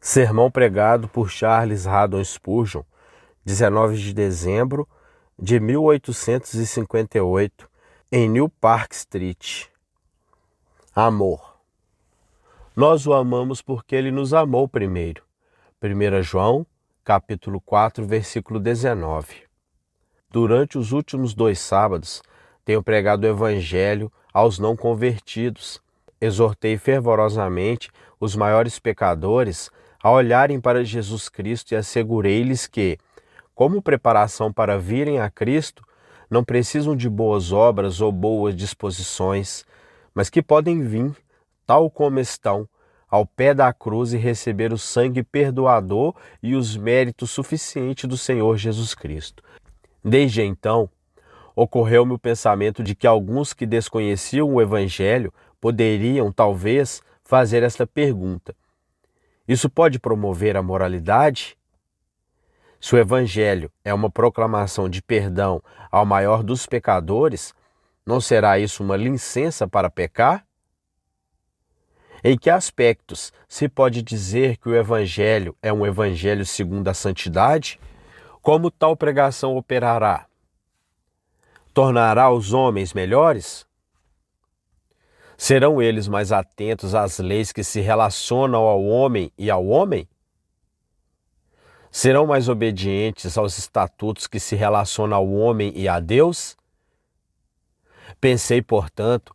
Sermão pregado por Charles Haddon Spurgeon, 19 de dezembro de 1858, em New Park Street. Amor. Nós o amamos porque ele nos amou primeiro. 1 João, capítulo 4, versículo 19. Durante os últimos 2 sábados, tenho pregado o Evangelho aos não convertidos. Exortei fervorosamente os maiores pecadores a olharem para Jesus Cristo e assegurei-lhes que, como preparação para virem a Cristo, não precisam de boas obras ou boas disposições, mas que podem vir, tal como estão, ao pé da cruz e receber o sangue perdoador e os méritos suficientes do Senhor Jesus Cristo. Desde então, ocorreu-me o pensamento de que alguns que desconheciam o Evangelho poderiam, talvez, fazer esta pergunta: isso pode promover a moralidade? Se o Evangelho é uma proclamação de perdão ao maior dos pecadores, não será isso uma licença para pecar? Em que aspectos se pode dizer que o Evangelho é um Evangelho segundo a santidade? Como tal pregação operará? Tornará os homens melhores? Serão eles mais atentos às leis que se relacionam ao homem e ao homem? Serão mais obedientes aos estatutos que se relacionam ao homem e a Deus? Pensei, portanto,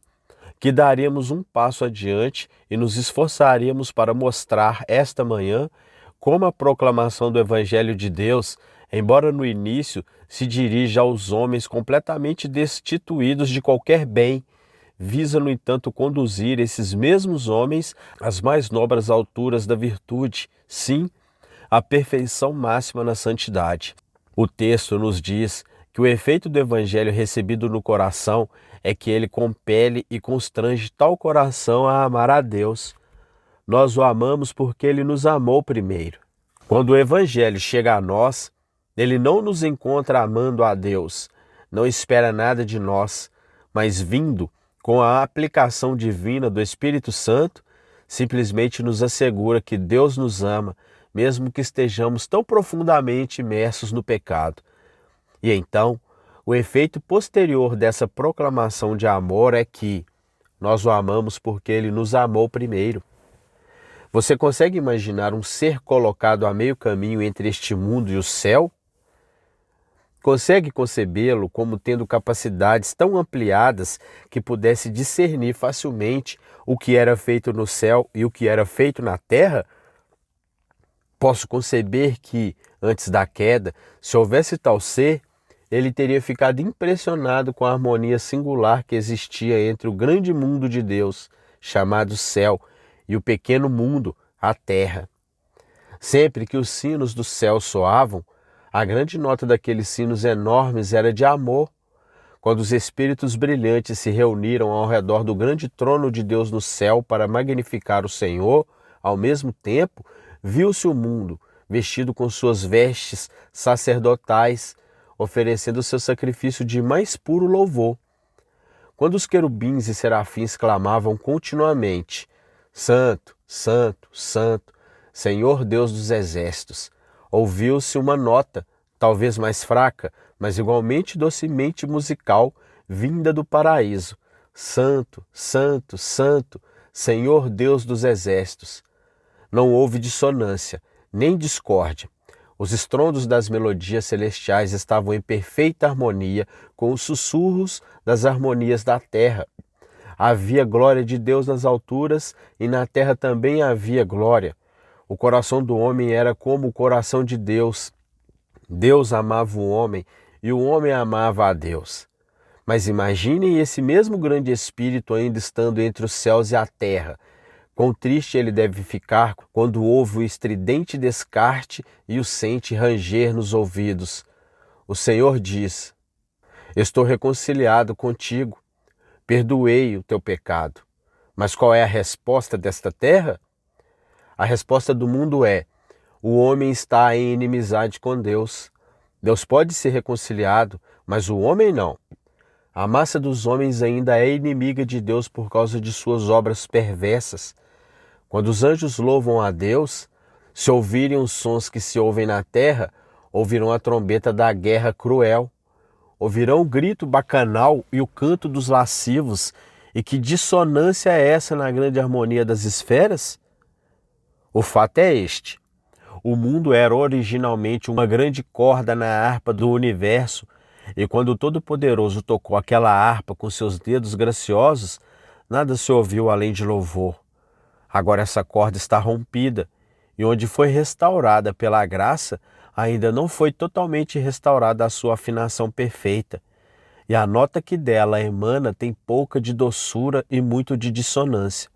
que daríamos um passo adiante e nos esforçaríamos para mostrar esta manhã como a proclamação do Evangelho de Deus, embora no início se dirija aos homens completamente destituídos de qualquer bem, visa, no entanto, conduzir esses mesmos homens às mais nobres alturas da virtude, sim, à perfeição máxima na santidade. O texto nos diz que o efeito do Evangelho recebido no coração é que ele compele e constrange tal coração a amar a Deus. Nós o amamos porque ele nos amou primeiro. Quando o Evangelho chega a nós, ele não nos encontra amando a Deus, não espera nada de nós, mas vindo com a aplicação divina do Espírito Santo, simplesmente nos assegura que Deus nos ama, mesmo que estejamos tão profundamente imersos no pecado. E então, o efeito posterior dessa proclamação de amor é que nós o amamos porque ele nos amou primeiro. Você consegue imaginar um ser colocado a meio caminho entre este mundo e o céu? Consegue concebê-lo como tendo capacidades tão ampliadas que pudesse discernir facilmente o que era feito no céu e o que era feito na terra? Posso conceber que, antes da queda, se houvesse tal ser, ele teria ficado impressionado com a harmonia singular que existia entre o grande mundo de Deus, chamado céu, e o pequeno mundo, a terra. Sempre que os sinos do céu soavam, a grande nota daqueles sinos enormes era de amor. Quando os espíritos brilhantes se reuniram ao redor do grande trono de Deus no céu para magnificar o Senhor, ao mesmo tempo, viu-se o mundo, vestido com suas vestes sacerdotais, oferecendo seu sacrifício de mais puro louvor. Quando os querubins e serafins clamavam continuamente: Santo, Santo, Santo, Senhor Deus dos exércitos, ouviu-se uma nota, talvez mais fraca, mas igualmente docemente musical, vinda do paraíso: Santo, Santo, Santo, Senhor Deus dos exércitos. Não houve dissonância, nem discórdia. Os estrondos das melodias celestiais estavam em perfeita harmonia com os sussurros das harmonias da terra. Havia glória de Deus nas alturas e na terra também havia glória. O coração do homem era como o coração de Deus. Deus amava o homem e o homem amava a Deus. Mas imaginem esse mesmo grande Espírito ainda estando entre os céus e a terra. Quão triste ele deve ficar quando ouve o estridente descarte e o sente ranger nos ouvidos. O Senhor diz: estou reconciliado contigo, perdoei o teu pecado. Mas qual é a resposta desta terra? A resposta do mundo é: o homem está em inimizade com Deus. Deus pode ser reconciliado, mas o homem não. A massa dos homens ainda é inimiga de Deus por causa de suas obras perversas. Quando os anjos louvam a Deus, Se ouvirem os sons que se ouvem na terra, ouvirão a trombeta da guerra cruel. Ouvirão o grito bacanal e o canto dos lascivos. E que dissonância é essa na grande harmonia das esferas? O fato é este: o mundo era originalmente uma grande corda na harpa do universo, e quando o Todo-Poderoso tocou aquela harpa com seus dedos graciosos, nada se ouviu além de louvor. Agora essa corda está rompida, e onde foi restaurada pela graça, ainda não foi totalmente restaurada a sua afinação perfeita, e a nota que dela emana tem pouca de doçura e muito de dissonância.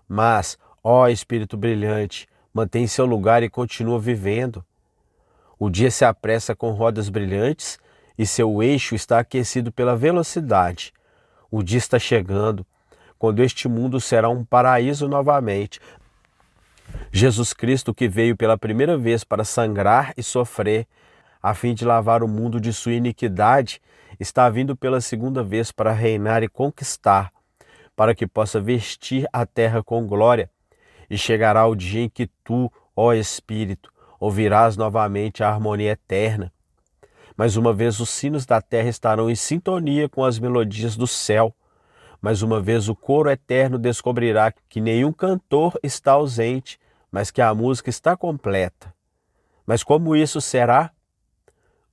Mas, ó Espírito brilhante, mantém seu lugar e continua vivendo. O dia se apressa com rodas brilhantes e seu eixo está aquecido pela velocidade. O dia está chegando, quando este mundo será um paraíso novamente. Jesus Cristo, que veio pela primeira vez para sangrar e sofrer, a fim de lavar o mundo de sua iniquidade, está vindo pela segunda vez para reinar e conquistar, para que possa vestir a terra com glória. E chegará o dia em que tu, ó Espírito, ouvirás novamente a harmonia eterna. Mais uma vez os sinos da terra estarão em sintonia com as melodias do céu. Mais uma vez o coro eterno descobrirá que nenhum cantor está ausente, mas que a música está completa. Mas como isso será?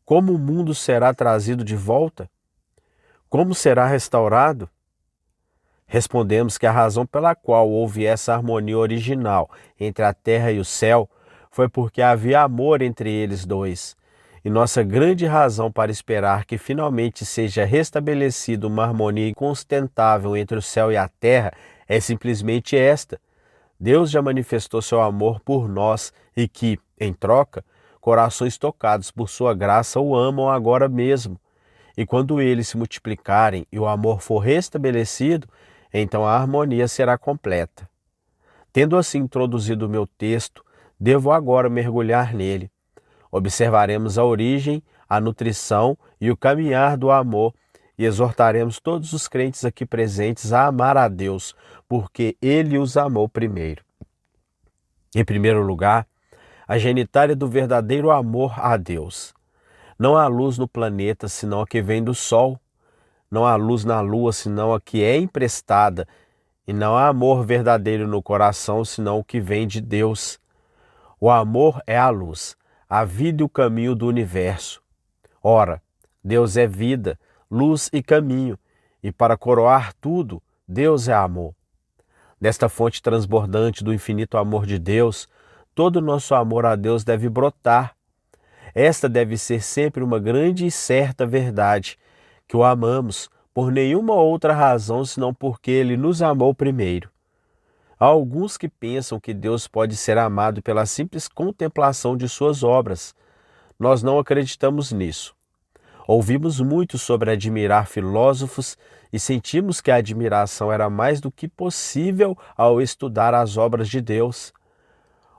Como o mundo será trazido de volta? Como será restaurado? Respondemos que a razão pela qual houve essa harmonia original entre a terra e o céu foi porque havia amor entre eles dois. E nossa grande razão para esperar que finalmente seja restabelecida uma harmonia inconstentável entre o céu e a terra é simplesmente esta: Deus já manifestou seu amor por nós e que, em troca, corações tocados por sua graça o amam agora mesmo. E quando eles se multiplicarem e o amor for restabelecido, então a harmonia será completa. Tendo assim introduzido o meu texto, devo agora mergulhar nele. Observaremos a origem, a nutrição e o caminhar do amor e exortaremos todos os crentes aqui presentes a amar a Deus, porque Ele os amou primeiro. Em primeiro lugar, a genitária do verdadeiro amor a Deus. Não há luz no planeta senão a que vem do sol. Não há luz na lua senão a que é emprestada. E não há amor verdadeiro no coração senão o que vem de Deus. O amor é a luz, a vida e o caminho do universo. Ora, Deus é vida, luz e caminho, e para coroar tudo, Deus é amor. Desta fonte transbordante do infinito amor de Deus, todo o nosso amor a Deus deve brotar. Esta deve ser sempre uma grande e certa verdade, que o amamos por nenhuma outra razão senão porque Ele nos amou primeiro. Há alguns que pensam que Deus pode ser amado pela simples contemplação de suas obras. Nós não acreditamos nisso. Ouvimos muito sobre admirar filósofos e sentimos que a admiração era mais do que possível ao estudar as obras de Deus.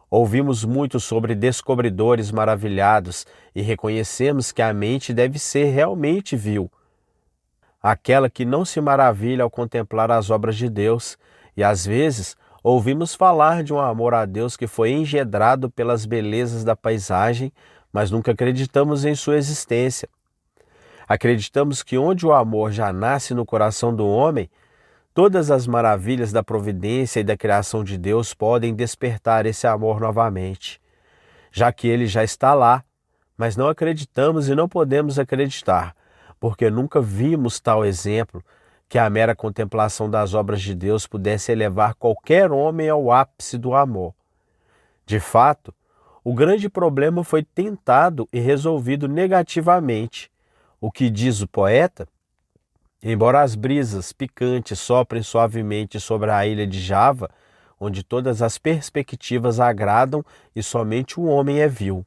Ouvimos muito sobre descobridores maravilhados e reconhecemos que a mente deve ser realmente vil, aquela que não se maravilha ao contemplar as obras de Deus, e às vezes ouvimos falar de um amor a Deus que foi engendrado pelas belezas da paisagem, mas nunca acreditamos em sua existência. Acreditamos que onde o amor já nasce no coração do homem, todas as maravilhas da providência e da criação de Deus podem despertar esse amor novamente, já que ele já está lá, mas não acreditamos e não podemos acreditar, porque nunca vimos tal exemplo, que a mera contemplação das obras de Deus pudesse elevar qualquer homem ao ápice do amor. De fato, o grande problema foi tentado e resolvido negativamente. O que diz o poeta? Embora as brisas picantes soprem suavemente sobre a ilha de Java, onde todas as perspectivas agradam e somente o homem é vil.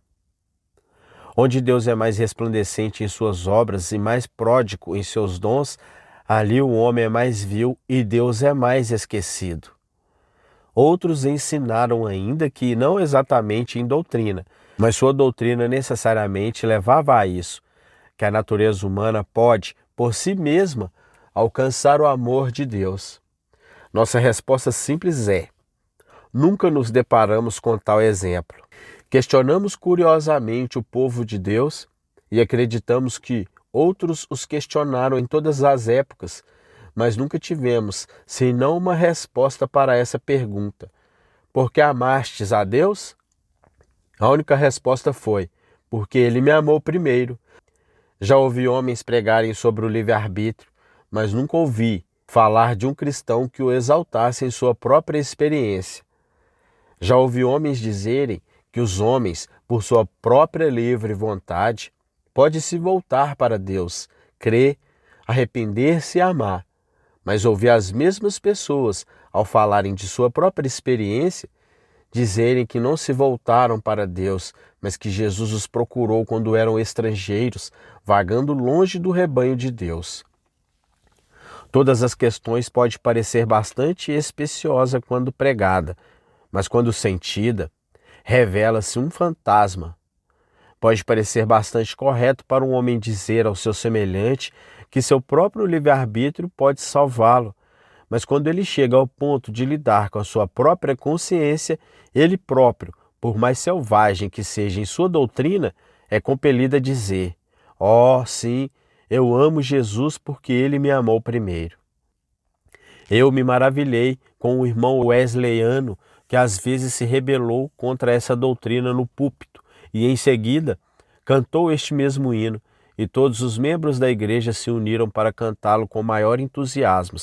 Onde Deus é mais resplandecente em suas obras e mais pródigo em seus dons, ali o homem é mais vil e Deus é mais esquecido. Outros ensinaram ainda que não exatamente em doutrina, mas sua doutrina necessariamente levava a isso, que a natureza humana pode, por si mesma, alcançar o amor de Deus. Nossa resposta simples é: nunca nos deparamos com tal exemplo. Questionamos curiosamente o povo de Deus e acreditamos que outros os questionaram em todas as épocas, mas nunca tivemos senão uma resposta para essa pergunta: por que amastes a Deus? A única resposta foi: porque Ele me amou primeiro. Já ouvi homens pregarem sobre o livre-arbítrio, mas nunca ouvi falar de um cristão que o exaltasse em sua própria experiência. Já ouvi homens dizerem que os homens, por sua própria livre vontade, podem se voltar para Deus, crer, arrepender-se e amar. Mas ouvi as mesmas pessoas, ao falarem de sua própria experiência, dizerem que não se voltaram para Deus, mas que Jesus os procurou quando eram estrangeiros, vagando longe do rebanho de Deus. Todas as questões podem parecer bastante especiosa quando pregada, mas quando sentida, revela-se um fantasma. Pode parecer bastante correto para um homem dizer ao seu semelhante que seu próprio livre-arbítrio pode salvá-lo, mas quando ele chega ao ponto de lidar com a sua própria consciência, ele próprio, por mais selvagem que seja em sua doutrina, é compelido a dizer: "Oh, sim, eu amo Jesus porque ele me amou primeiro." Eu me maravilhei com o irmão wesleyano que às vezes se rebelou contra essa doutrina no púlpito e em seguida cantou este mesmo hino, e todos os membros da igreja se uniram para cantá-lo com maior entusiasmo,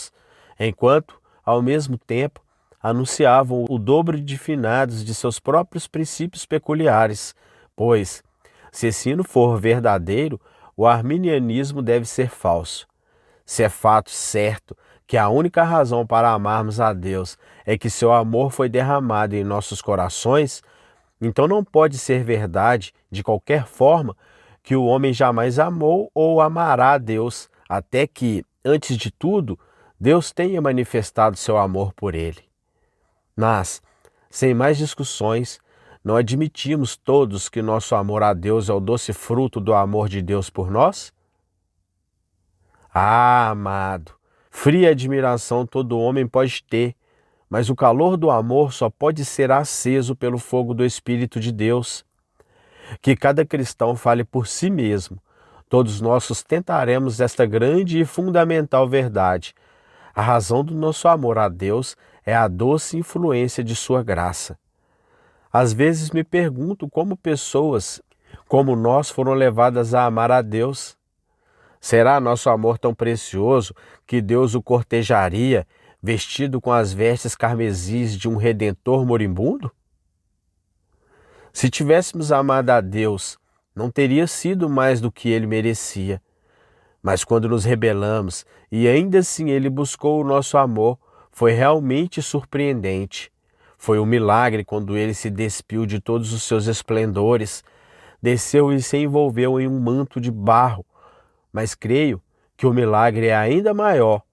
enquanto, ao mesmo tempo, anunciavam o dobro de finados de seus próprios princípios peculiares, pois, se esse hino for verdadeiro, o arminianismo deve ser falso. Se é fato certo que a única razão para amarmos a Deus é que seu amor foi derramado em nossos corações, então não pode ser verdade, de qualquer forma, que o homem jamais amou ou amará a Deus, até que, antes de tudo, Deus tenha manifestado seu amor por ele. Mas, sem mais discussões, não admitimos todos que nosso amor a Deus é o doce fruto do amor de Deus por nós? Ah, amado, fria admiração todo homem pode ter, mas o calor do amor só pode ser aceso pelo fogo do Espírito de Deus. Que cada cristão fale por si mesmo. Todos nós sustentaremos esta grande e fundamental verdade. A razão do nosso amor a Deus é a doce influência de sua graça. Às vezes me pergunto como pessoas como nós foram levadas a amar a Deus. Será nosso amor tão precioso que Deus o cortejaria, vestido com as vestes carmesis de um redentor moribundo? Se tivéssemos amado a Deus, não teria sido mais do que ele merecia. Mas quando nos rebelamos e ainda assim ele buscou o nosso amor, foi realmente surpreendente. Foi um milagre quando ele se despiu de todos os seus esplendores, desceu e se envolveu em um manto de barro. Mas creio que o milagre é ainda maior,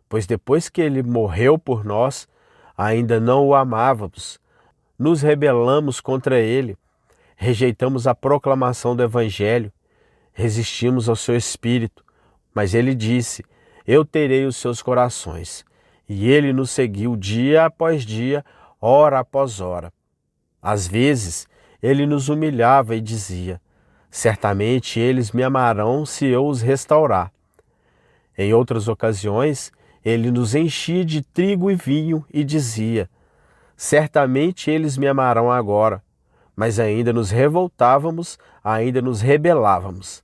pois depois que ele morreu por nós, ainda não o amávamos. Nos rebelamos contra ele, rejeitamos a proclamação do Evangelho, resistimos ao seu Espírito, mas ele disse: "Eu terei os seus corações." E ele nos seguiu dia após dia, hora após hora. Às vezes, ele nos humilhava e dizia: "Certamente eles me amarão se eu os restaurar." Em outras ocasiões, ele nos enchia de trigo e vinho e dizia: "Certamente eles me amarão agora." Mas ainda nos revoltávamos, ainda nos rebelávamos.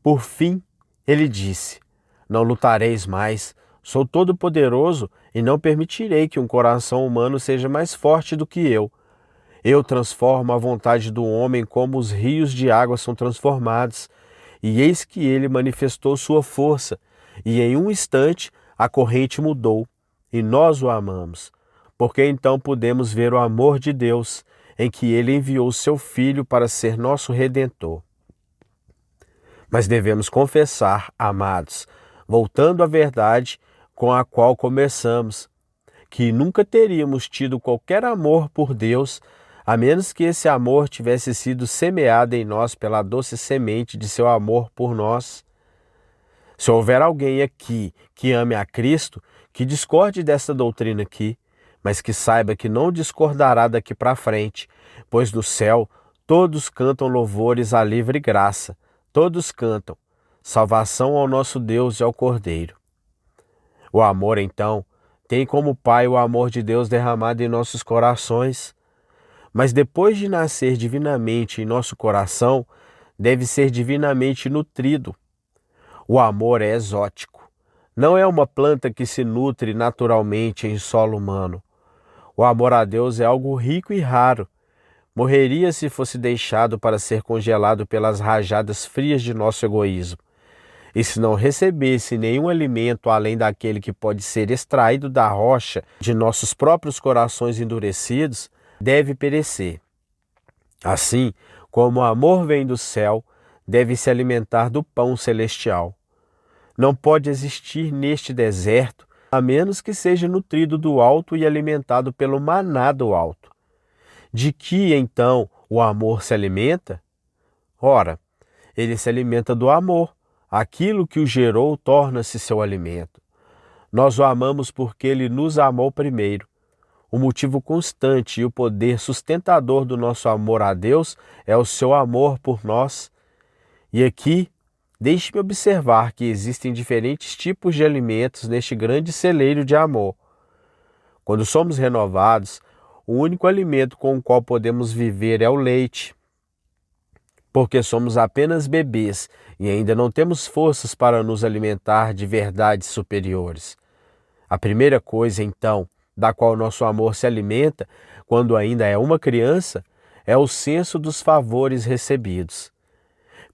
Por fim, ele disse: "Não lutareis mais, sou todo-poderoso e não permitirei que um coração humano seja mais forte do que eu. Eu transformo a vontade do homem como os rios de água são transformados." E eis que ele manifestou sua força, e em um instante a corrente mudou, e nós o amamos, porque então pudemos ver o amor de Deus, em que ele enviou seu Filho para ser nosso Redentor. Mas devemos confessar, amados, voltando à verdade com a qual começamos, que nunca teríamos tido qualquer amor por Deus, a menos que esse amor tivesse sido semeado em nós pela doce semente de seu amor por nós. Se houver alguém aqui que ame a Cristo, que discorde dessa doutrina aqui, mas que saiba que não discordará daqui para frente, pois no céu todos cantam louvores à livre graça, todos cantam salvação ao nosso Deus e ao Cordeiro. O amor, então, tem como pai o amor de Deus derramado em nossos corações, mas depois de nascer divinamente em nosso coração, deve ser divinamente nutrido. O amor é exótico. Não é uma planta que se nutre naturalmente em solo humano. O amor a Deus é algo rico e raro. Morreria se fosse deixado para ser congelado pelas rajadas frias de nosso egoísmo. E se não recebesse nenhum alimento além daquele que pode ser extraído da rocha de nossos próprios corações endurecidos, deve perecer. Assim, como o amor vem do céu, deve se alimentar do pão celestial. Não pode existir neste deserto, a menos que seja nutrido do alto e alimentado pelo maná do alto. De que, então, o amor se alimenta? Ora, ele se alimenta do amor. Aquilo que o gerou torna-se seu alimento. Nós o amamos porque ele nos amou primeiro. O motivo constante e o poder sustentador do nosso amor a Deus é o seu amor por nós. E aqui, deixe-me observar que existem diferentes tipos de alimentos neste grande celeiro de amor. Quando somos renovados, o único alimento com o qual podemos viver é o leite, porque somos apenas bebês e ainda não temos forças para nos alimentar de verdades superiores. A primeira coisa, então, da qual nosso amor se alimenta, quando ainda é uma criança, é o senso dos favores recebidos.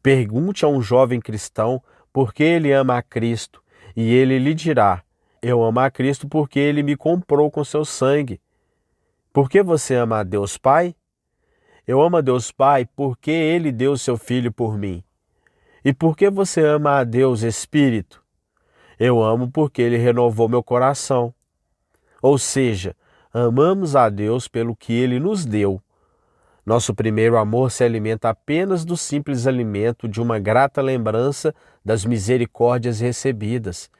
Pergunte a um jovem cristão por que ele ama a Cristo, e ele lhe dirá: eu amo a Cristo porque ele me comprou com seu sangue. Por que você ama a Deus Pai? Eu amo a Deus Pai porque ele deu seu Filho por mim. E por que você ama a Deus Espírito? Eu amo porque ele renovou meu coração. Ou seja, amamos a Deus pelo que ele nos deu. Nosso primeiro amor se alimenta apenas do simples alimento de uma grata lembrança das misericórdias recebidas.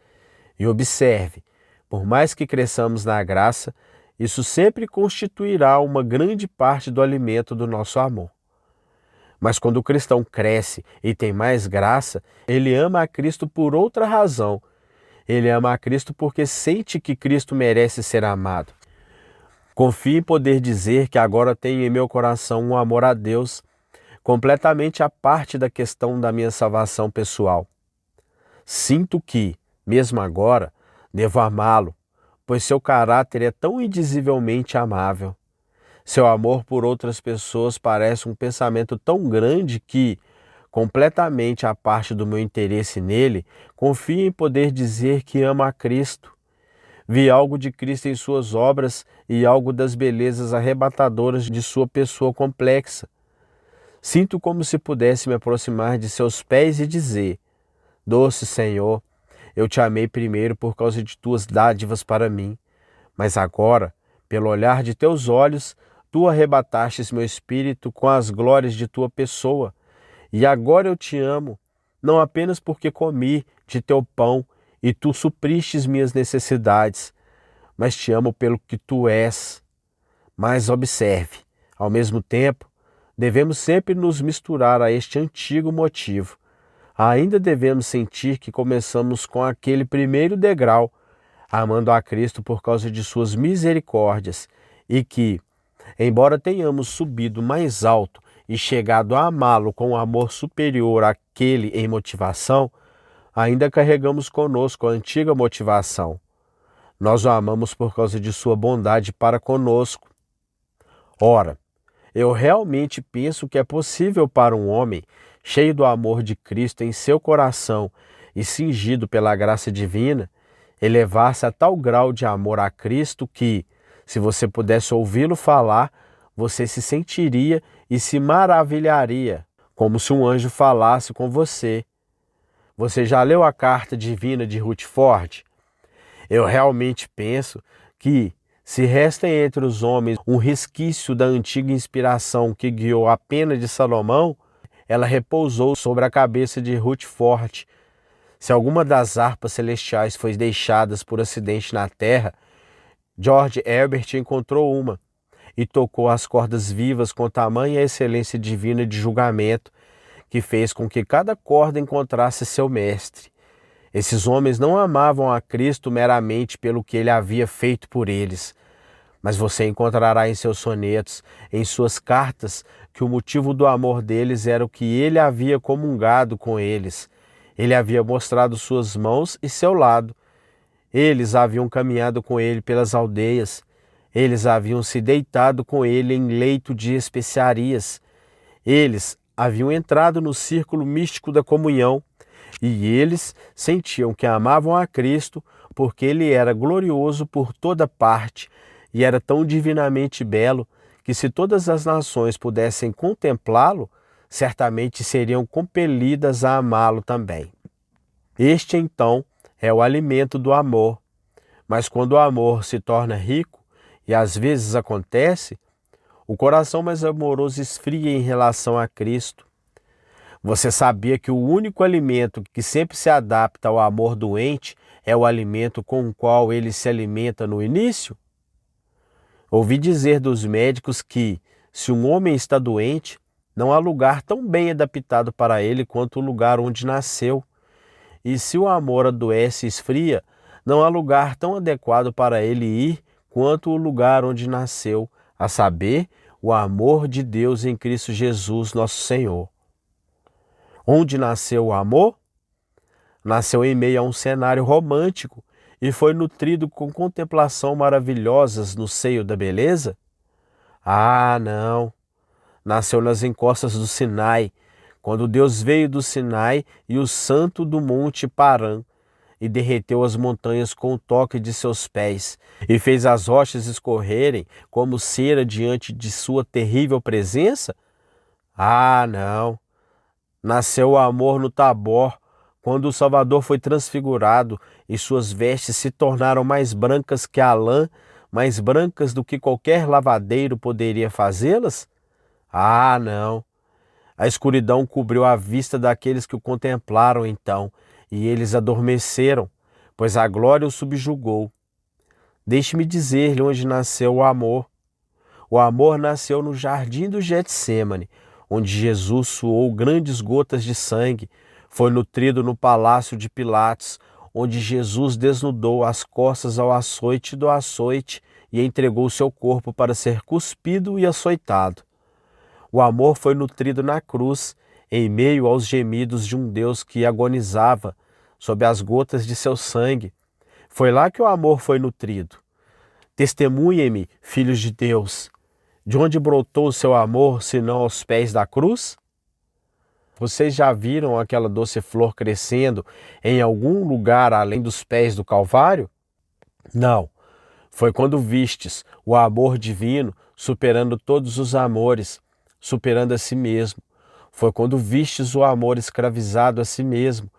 E observe, por mais que cresçamos na graça, isso sempre constituirá uma grande parte do alimento do nosso amor. Mas quando o cristão cresce e tem mais graça, ele ama a Cristo por outra razão. Ele ama a Cristo porque sente que Cristo merece ser amado. Confio em poder dizer que agora tenho em meu coração um amor a Deus, completamente à parte da questão da minha salvação pessoal. Sinto que, mesmo agora, devo amá-lo, pois seu caráter é tão indizivelmente amável. Seu amor por outras pessoas parece um pensamento tão grande que, completamente à parte do meu interesse nele, confio em poder dizer que amo a Cristo. Vi algo de Cristo em suas obras e algo das belezas arrebatadoras de sua pessoa complexa. Sinto como se pudesse me aproximar de seus pés e dizer: doce Senhor, eu te amei primeiro por causa de tuas dádivas para mim, mas agora, pelo olhar de teus olhos, tu arrebatastes meu espírito com as glórias de tua pessoa. E agora eu te amo, não apenas porque comi de teu pão e tu supristes minhas necessidades, mas te amo pelo que tu és. Mas observe, ao mesmo tempo, devemos sempre nos misturar a este antigo motivo. Ainda devemos sentir que começamos com aquele primeiro degrau, amando a Cristo por causa de suas misericórdias, e que, embora tenhamos subido mais alto e chegado a amá-lo com um amor superior àquele em motivação, ainda carregamos conosco a antiga motivação. Nós o amamos por causa de sua bondade para conosco. Ora, eu realmente penso que é possível para um homem, cheio do amor de Cristo em seu coração e cingido pela graça divina, elevar-se a tal grau de amor a Cristo que, se você pudesse ouvi-lo falar, você se sentiria e se maravilharia, como se um anjo falasse com você. Você já leu a carta divina de Ruth Ford? Eu realmente penso que, se resta entre os homens um resquício da antiga inspiração que guiou a pena de Salomão, ela repousou sobre a cabeça de Ruth Ford. Se alguma das harpas celestiais foi deixadas por acidente na terra, George Herbert encontrou uma e tocou as cordas vivas com tamanha excelência divina de julgamento que fez com que cada corda encontrasse seu mestre. Esses homens não amavam a Cristo meramente pelo que ele havia feito por eles, mas você encontrará em seus sonetos, em suas cartas, que o motivo do amor deles era o que ele havia comungado com eles. Ele havia mostrado suas mãos e seu lado. Eles haviam caminhado com ele pelas aldeias. Eles haviam se deitado com ele em leito de especiarias. Eles haviam entrado no círculo místico da comunhão. E eles sentiam que amavam a Cristo porque ele era glorioso por toda parte e era tão divinamente belo que, se todas as nações pudessem contemplá-lo, certamente seriam compelidas a amá-lo também. Este, então, é o alimento do amor. Mas quando o amor se torna rico, e às vezes acontece, o coração mais amoroso esfria em relação a Cristo. Você sabia que o único alimento que sempre se adapta ao amor doente é o alimento com o qual ele se alimenta no início? Ouvi dizer dos médicos que, se um homem está doente, não há lugar tão bem adaptado para ele quanto o lugar onde nasceu. E se o amor adoece e esfria, não há lugar tão adequado para ele ir quanto o lugar onde nasceu, a saber, o amor de Deus em Cristo Jesus, nosso Senhor. Onde nasceu o amor? Nasceu em meio a um cenário romântico e foi nutrido com contemplação maravilhosas no seio da beleza? Ah, não! Nasceu nas encostas do Sinai, quando Deus veio do Sinai e o santo do monte Parã, e derreteu as montanhas com o toque de seus pés, e fez as rochas escorrerem como cera diante de sua terrível presença? Ah, não! Nasceu o amor no Tabor, quando o Salvador foi transfigurado e suas vestes se tornaram mais brancas que a lã, mais brancas do que qualquer lavadeiro poderia fazê-las? Ah, não! A escuridão cobriu a vista daqueles que o contemplaram então, e eles adormeceram, pois a glória os subjugou. Deixe-me dizer-lhe onde nasceu o amor. O amor nasceu no jardim do Getsêmani, onde Jesus suou grandes gotas de sangue. Foi nutrido no palácio de Pilatos, onde Jesus desnudou as costas ao açoite do açoite e entregou seu corpo para ser cuspido e açoitado. O amor foi nutrido na cruz, em meio aos gemidos de um Deus que agonizava sob as gotas de seu sangue. Foi lá que o amor foi nutrido. Testemunhem-me, filhos de Deus. De onde brotou o seu amor, senão aos pés da cruz? Vocês já viram aquela doce flor crescendo em algum lugar além dos pés do Calvário? Não. Foi quando vistes o amor divino superando todos os amores, superando a si mesmo. Foi quando vistes o amor escravizado a si mesmo,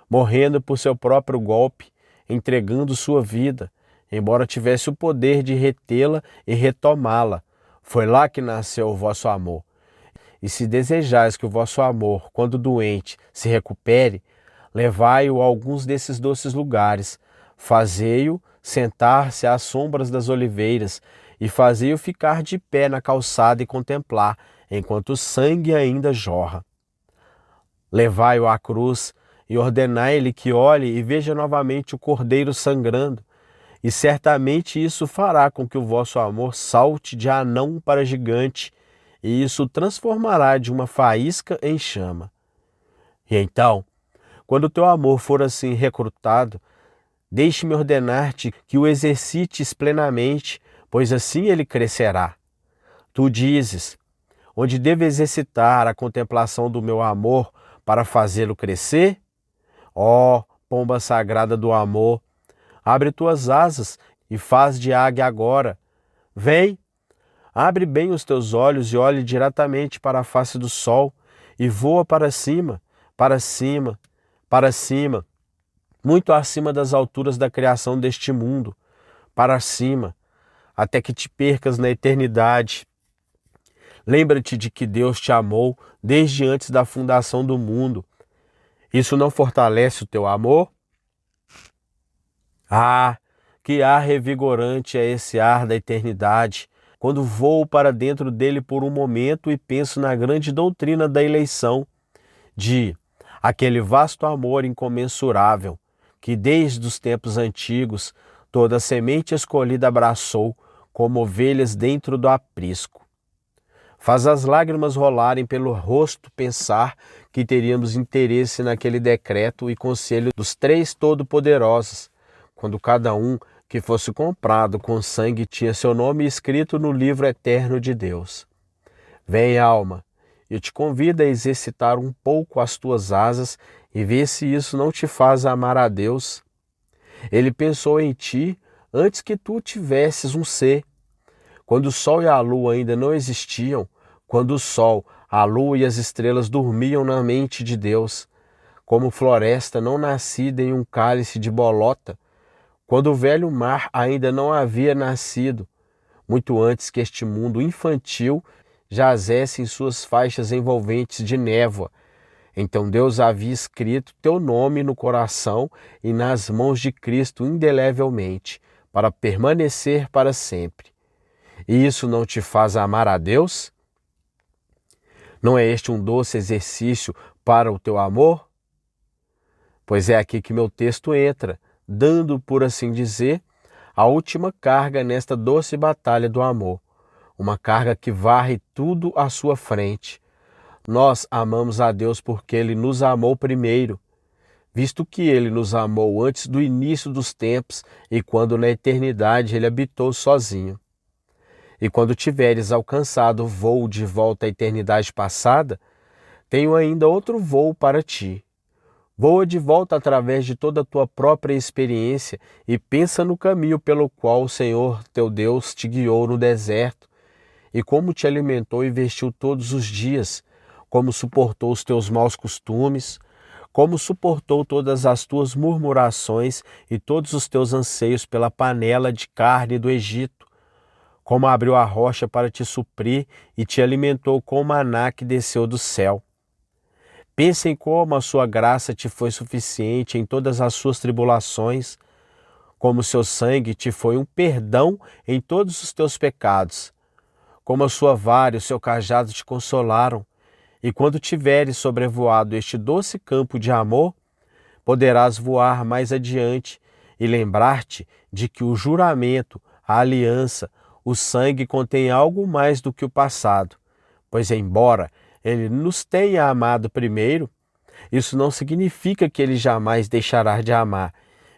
morrendo por seu próprio golpe, entregando sua vida, embora tivesse o poder de retê-la e retomá-la. Foi lá que nasceu o vosso amor. E se desejais que o vosso amor, quando doente, se recupere, levai-o a alguns desses doces lugares, fazei-o sentar-se às sombras das oliveiras e fazei-o ficar de pé na calçada e contemplar, enquanto o sangue ainda jorra. Levai-o à cruz e ordenai-lhe que olhe e veja novamente o cordeiro sangrando, e certamente isso fará com que o vosso amor salte de anão para gigante, e isso o transformará de uma faísca em chama. E então, quando o teu amor for assim recrutado, deixe-me ordenar-te que o exercites plenamente, pois assim ele crescerá. Tu dizes, onde devo exercitar a contemplação do meu amor para fazê-lo crescer? Ó, pomba sagrada do amor, abre tuas asas e faz de águia agora. Vem, abre bem os teus olhos e olhe diretamente para a face do sol e voa para cima, para cima, para cima, muito acima das alturas da criação deste mundo, para cima, até que te percas na eternidade. Lembra-te de que Deus te amou desde antes da fundação do mundo. Isso não fortalece o teu amor? Ah, Que ar revigorante é esse ar da eternidade, quando vou para dentro dele por um momento e penso na grande doutrina da eleição, de aquele vasto amor incomensurável, que desde os tempos antigos toda a semente escolhida abraçou, como ovelhas dentro do aprisco. Faz as lágrimas rolarem pelo rosto pensar que teríamos interesse naquele decreto e conselho dos três todo-poderosos, quando cada um que fosse comprado com sangue tinha seu nome escrito no livro eterno de Deus. Vem, alma, eu te convido a exercitar um pouco as tuas asas e ver se isso não te faz amar a Deus. Ele pensou em ti antes que tu tivesses um ser. Quando o sol e a lua ainda não existiam, quando o sol, a lua e as estrelas dormiam na mente de Deus, como floresta não nascida em um cálice de bolota, quando o velho mar ainda não havia nascido, muito antes que este mundo infantil jazesse em suas faixas envolventes de névoa, então Deus havia escrito teu nome no coração e nas mãos de Cristo indelevelmente, para permanecer para sempre. E isso não te faz amar a Deus? Não é este um doce exercício para o teu amor? Pois é aqui que meu texto entra, dando, por assim dizer, a última carga nesta doce batalha do amor, uma carga que varre tudo à sua frente. Nós amamos a Deus porque Ele nos amou primeiro, visto que Ele nos amou antes do início dos tempos e quando na eternidade Ele habitou sozinho. E quando tiveres alcançado o voo de volta à eternidade passada, tenho ainda outro voo para ti. Voa de volta através de toda a tua própria experiência e pensa no caminho pelo qual o Senhor teu Deus te guiou no deserto, e como te alimentou e vestiu todos os dias, como suportou os teus maus costumes, como suportou todas as tuas murmurações e todos os teus anseios pela panela de carne do Egito, como abriu a rocha para te suprir e te alimentou com o maná que desceu do céu. Pensa em como a sua graça te foi suficiente em todas as suas tribulações, como o seu sangue te foi um perdão em todos os teus pecados, como a sua vara e o seu cajado te consolaram, e quando tiveres sobrevoado este doce campo de amor, poderás voar mais adiante e lembrar-te de que o juramento, a aliança, o sangue contém algo mais do que o passado, pois embora Ele nos tenha amado primeiro, isso não significa que Ele jamais deixará de amar,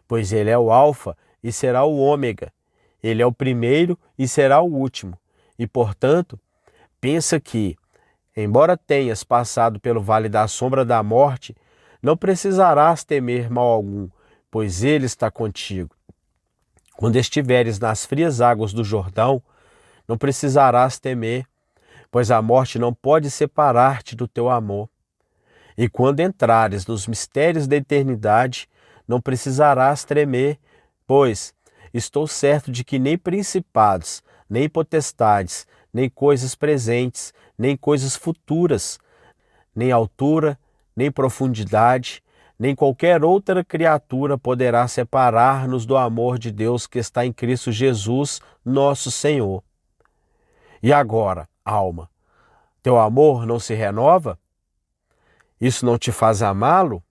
pois Ele é o Alfa e será o Ômega. Ele é o primeiro e será o último. E, portanto, pensa que, embora tenhas passado pelo vale da sombra da morte, não precisarás temer mal algum, pois Ele está contigo. Quando estiveres nas frias águas do Jordão, não precisarás temer, pois a morte não pode separar-te do teu amor. E quando entrares nos mistérios da eternidade, não precisarás tremer, pois estou certo de que nem principados, nem potestades, nem coisas presentes, nem coisas futuras, nem altura, nem profundidade, nem qualquer outra criatura poderá separar-nos do amor de Deus que está em Cristo Jesus, nosso Senhor. E agora, alma, teu amor não se renova? Isso não te faz amá-lo?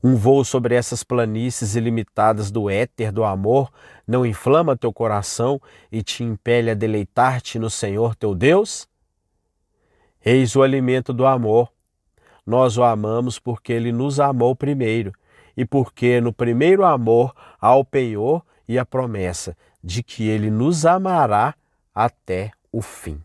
Um voo sobre essas planícies ilimitadas do éter do amor não inflama teu coração e te impele a deleitar-te no Senhor teu Deus? Eis o alimento do amor. Nós o amamos porque Ele nos amou primeiro, e porque no primeiro amor há o penhor e a promessa de que Ele nos amará até o fim.